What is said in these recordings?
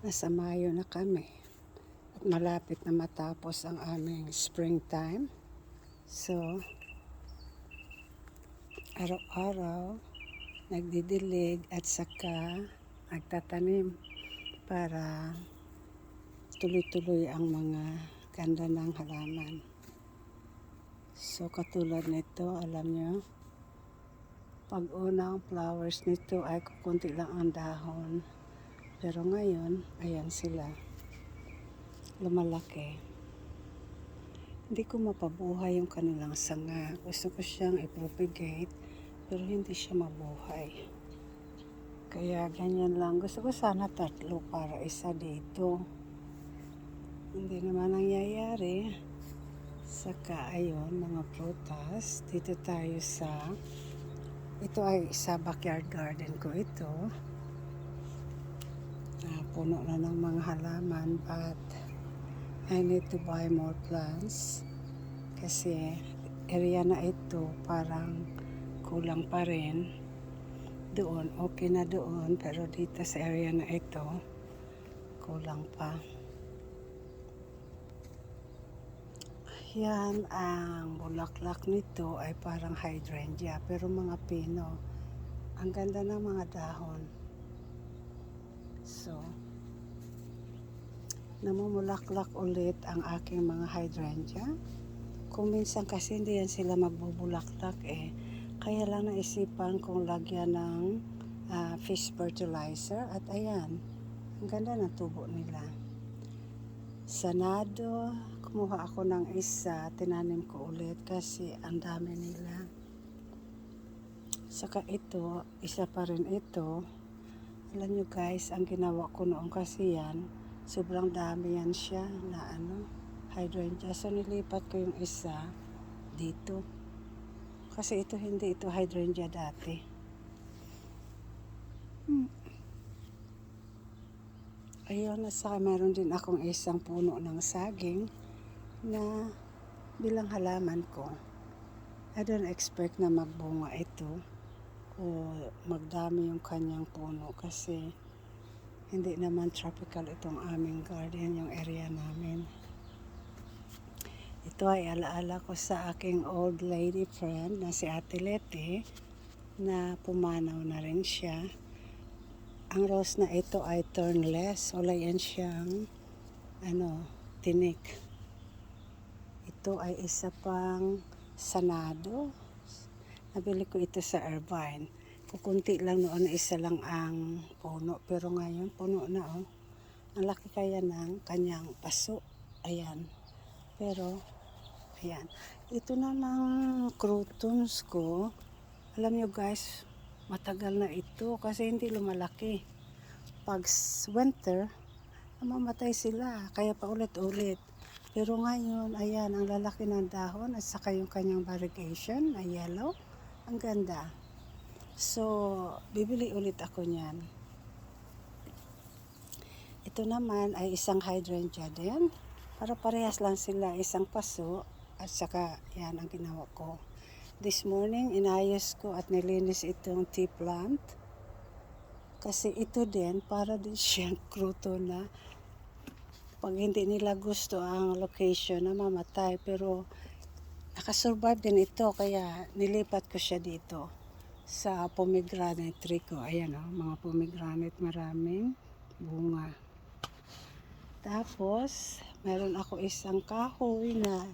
Nasa Mayo na kami at malapit na matapos ang aming springtime. So, araw-araw nagdidilig at saka nagtatanim para tuloy-tuloy ang mga ganda ng halaman. So, katulad nito, alam nyo, pag unang flowers nito ay kukunti lang ang dahon. Pero ngayon, ayan sila. Lumalaki. Hindi ko mapabuhay yung kanilang sanga. Gusto ko siyang i-propagate, pero hindi siya mabuhay. Kaya ganyan lang. Gusto ko sana 3 para isa dito. Hindi naman nangyayari. Saka ayun, mga prutas. Dito tayo sa... Ito ay sa backyard garden ko ito. Puno na ng mga halaman, but I need to buy more plants kasi area na ito parang kulang pa rin. Doon okay na doon, pero dito sa area na ito kulang pa. Yan, ang bulaklak nito ay parang hydrangea pero mga pino. Ang ganda ng mga dahon. So, namumulaklak ulit ang aking mga hydrangea. Kung minsan kasi hindi yan sila magbubulaklak kaya lang naisipan kong lagyan ng fish fertilizer at ayan, ang ganda ng tubo nila. Sanado, kumuha ako ng isa, tinanim ko ulit kasi ang dami nila. Saka ito, isa pa rin ito. Alam nyo guys, ang ginawa ko noon kasi yan, sobrang dami yan siya na hydrangea. So nilipat ko yung isa dito. Kasi ito hindi ito hydrangea dati. Ayun, saka meron din akong isang puno ng saging na bilang halaman ko. I don't expect na magbunga ito o magdami yung kanyang puno kasi hindi naman tropical itong aming garden, yung area namin. Ito ay alaala ko sa aking old lady friend na si Ate Leti na pumanaw na rin siya. Ang rose na ito ay thornless. Wala yan siyang tinik. Ito ay isa pang sanado. Nabili ko ito sa Irvine. Kukunti lang noon na isa lang ang puno. Pero ngayon, puno na oh. Ang laki kaya ng kanyang paso. Ayan. Pero, ayan. Ito namang croutons ko. Alam nyo guys, matagal na ito kasi hindi lumalaki. Pag winter, mamatay sila. Kaya pa ulit-ulit. Pero ngayon, ayan, ang lalaki ng dahon at saka yung kanyang variegation na yellow. Ang ganda. So, bibili ulit ako niyan. Ito naman ay isang hydrangea din. Para parehas lang sila, isang paso at saka yan ang ginawa ko. This morning, inayos ko at nilinis itong tea plant. Kasi ito din, para din siyang crouton na pag hindi nila gusto ang location na mamatay. Pero nakasurvive din ito, kaya nilipat ko siya dito sa pomegranate tree ko. Ayan o, mga pomegranate, maraming bunga. Tapos, meron ako isang kahoy na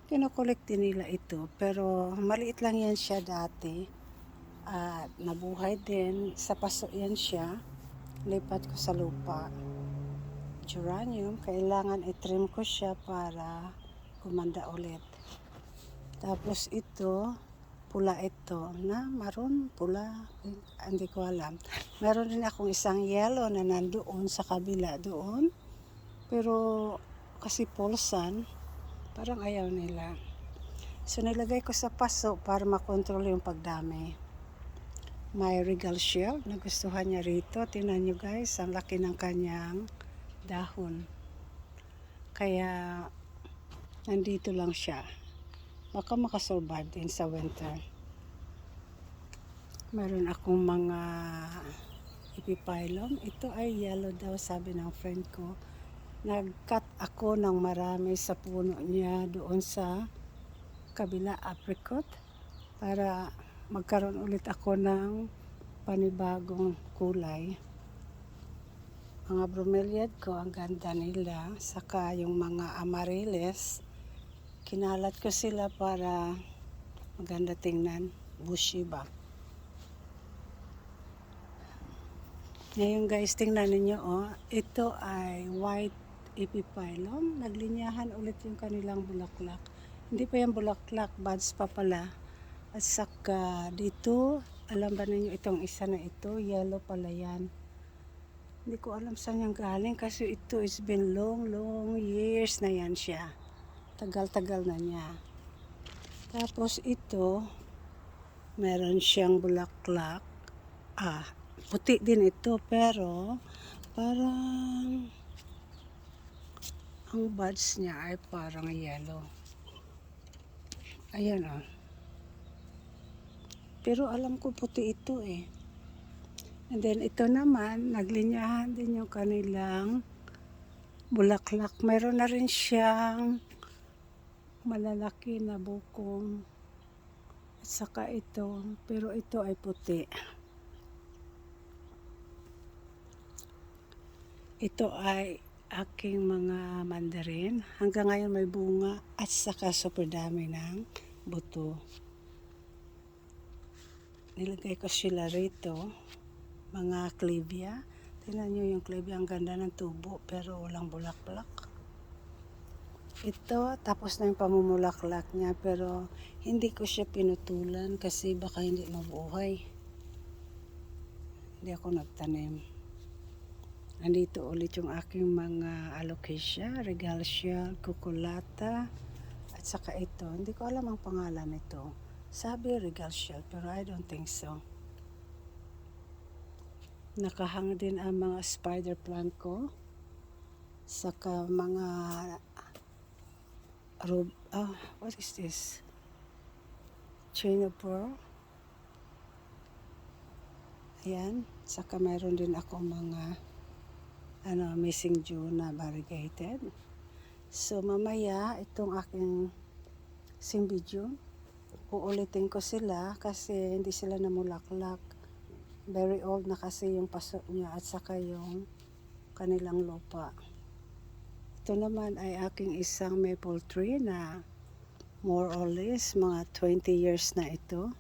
kinukolekti nila ito. Pero maliit lang yan siya dati. At nabuhay din. Sa paso yan siya. Lipat ko sa lupa. Geranium, kailangan i-trim ko siya para gumanda ulit. Tapos ito, pula ito na maroon, pula, hindi ko alam. Meron din akong isang yellow na nandoon sa kabila doon. Pero kasi pulsan, parang ayaw nila. So nilagay ko sa paso para makontrol yung pagdami. May regal shield, nagustuhan niya rito. Tingnan nyo guys, ang laki ng kanyang dahon. Kaya nandito lang siya. Baka makasurvive din sa winter. Meron akong mga epiphyllum. Ito ay yellow daw, sabi ng friend ko. Nag-cut ako ng marami sa puno niya doon sa kabila, apricot, para magkaroon ulit ako ng panibagong kulay. Mga bromeliad ko, ang ganda nila. Saka yung mga amaryllis, kinalat ko sila para maganda tingnan. Bushy ba? Ngayon guys, tingnan ninyo ito ay white epiphyllum. Naglinyahan ulit yung kanilang bulaklak. Hindi pa yung bulaklak, buds pa pala. At saka dito, alam ba ninyo itong isa na ito, yellow pala yan. Hindi ko alam saan yung galing kasi ito it's been long years na yan siya. Tagal-tagal na niya. Tapos ito, meron siyang bulaklak. Puti din ito pero parang ang buds niya ay parang yellow. Ayan Pero alam ko puti ito And then ito naman, naglinyahan din yung kanilang bulaklak. Mayroon na rin siyang malalaki na bukong. At saka ito, pero ito ay puti. Ito ay aking mga mandarin. Hanggang ngayon may bunga at saka super dami ng buto. Nilagay ko sila rito. Mga clivia. Tingnan nyo yung clivia. Ang ganda ng tubo pero walang bulaklak. Ito, tapos na yung pamumulaklak niya pero hindi ko siya pinutulan kasi baka hindi mabuhay. Hindi ako nagtanim. Andito ulit yung aking mga alocasia, regalsia, cuculata, at saka ito. Hindi ko alam ang pangalan nito. Sabi regalsia, pero I don't think so. Nakahang din ang mga spider plant ko. Saka mga what is this? Chain of pearl. Ayan. Saka mayroon din ako mga missing June na variegated. So mamaya itong aking Symbidium, uulitin ko sila kasi hindi sila namulaklak. Very old na kasi yung paso niya at saka yung kanilang lupa. Ito naman ay aking isang maple tree na more or less mga 20 years na ito.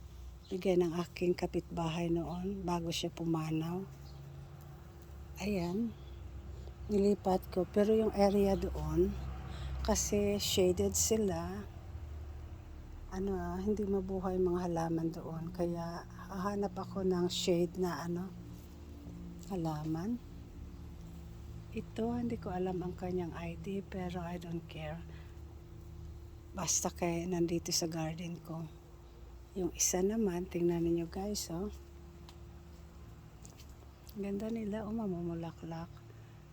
Bigay ng aking kapitbahay noon bago siya pumanaw. Ayan. Nilipat ko. Pero yung area doon, kasi shaded sila, hindi mabuhay mga halaman doon. Kaya hahanap ako ng shade na halaman. Ito, hindi ko alam ang kanyang ID, pero I don't care. Basta kay nandito sa garden ko. Yung isa naman, tingnan niyo guys, Ganda nila, mamumulaklak.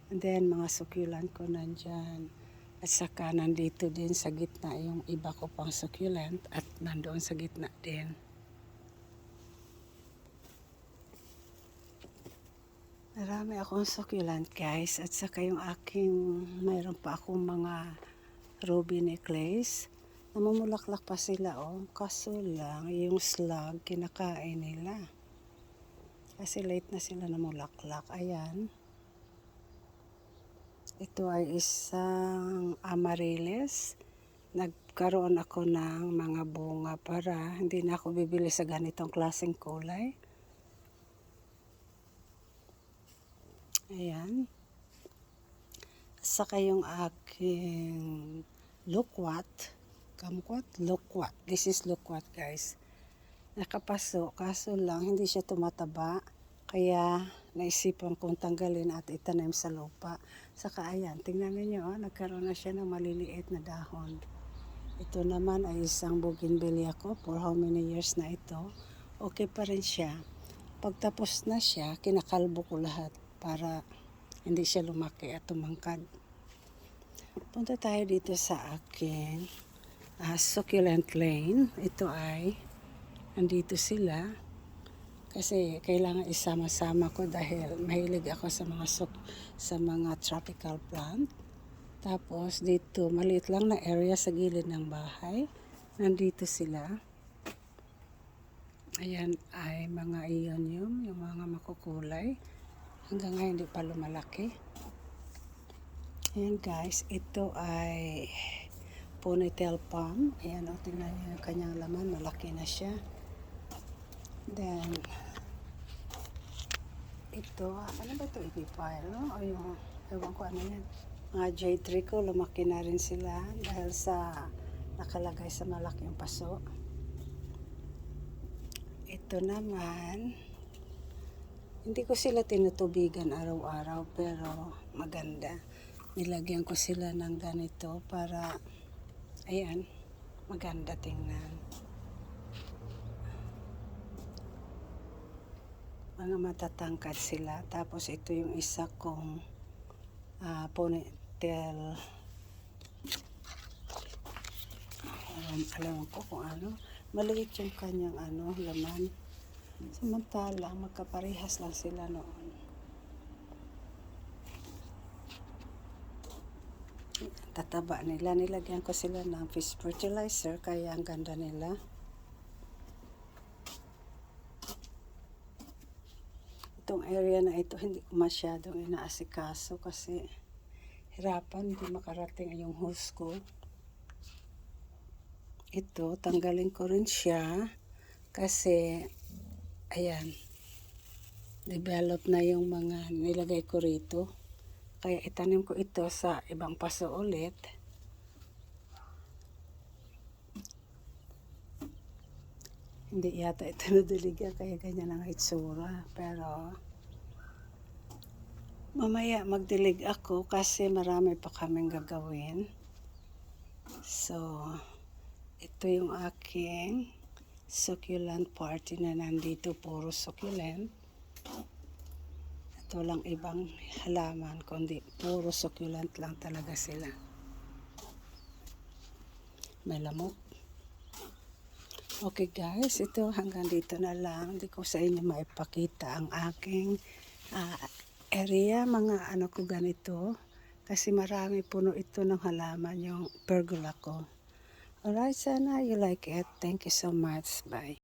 And then, mga succulent ko nandyan. At saka, nandito din sa gitna yung iba ko pang succulent at nandoon sa gitna din. Marami akong succulent guys. At saka yung mayroon pa akong mga ruby necklace. Namumulaklak pa sila Kaso lang, yung slug, kinakain nila. Kasi late na sila namulaklak. Ayan. Ito ay isang amaryllis. Nagkaroon ako ng mga bunga para hindi na ako bibili sa ganitong klaseng kulay. Ayan. Saka yung aking loquat. Loquat. This is loquat guys. Nakapaso. Kaso lang hindi siya tumataba. Kaya naisipan kong tanggalin at itanim sa lupa. Saka ayan, tingnan niyo nagkaroon na siya ng maliliit na dahon. Ito naman ay isang bougainvillea ko for how many years na ito. Okay pa rin siya. Pagtapos na siya, kinakalbo ko lahat para hindi siya lumaki at tumangkad. Punta tayo dito sa aking succulent lane. Ito ay, andito sila. Kasi kailangan isama-sama ko dahil mahilig ako sa mga tropical plant. Tapos dito, maliit lang na area sa gilid ng bahay. Nandito sila. Ayan ay mga ionium, yung mga makukulay. Hanggang ngayon hindi pa lumalaki. Ayan guys, ito ay ponytail palm. Ayan o, tingnan niyo yung kanyang laman, malaki na siya. Then, ito, ano ba ito? Epipile, no? O yung, ewan ko ano yan. Mga jade tree ko, lumaki na rin sila dahil sa nakalagay sa malaking paso. Ito naman, hindi ko sila tinutubigan araw-araw pero maganda. Nilagyan ko sila ng ganito para, ayan, maganda tingnan. Mga matatangkad sila. Tapos ito yung isa kong ponytail. Alam ko kung ano. Maliit yung kanyang laman. Samantalang magkaparehas lang sila noon. Tataba nila. Nilagyan ko sila ng fish fertilizer kaya ang ganda nila. Itong area na ito hindi ko masyadong inaasikaso kasi hirapan, hindi makarating yung hose ko. Ito, tanggalin ko rin siya kasi ayan, develop na yung mga nilagay ko rito. Kaya itanim ko ito sa ibang paso ulit. Hindi yata ito nadiligan kaya ganyan ang itsura. Pero mamaya magdilig ako kasi marami pa kaming gagawin. So, ito yung aking succulent party na nandito. Puro succulent. Ito lang ibang halaman kundi puro succulent lang talaga sila. May lamok. Okay guys, ito hanggang dito na lang. Hindi ko sa inyo maipakita ang aking area, mga ko ganito. Kasi marami puno ito ng halaman yung pergola ko. Alright, sana you like it. Thank you so much. Bye.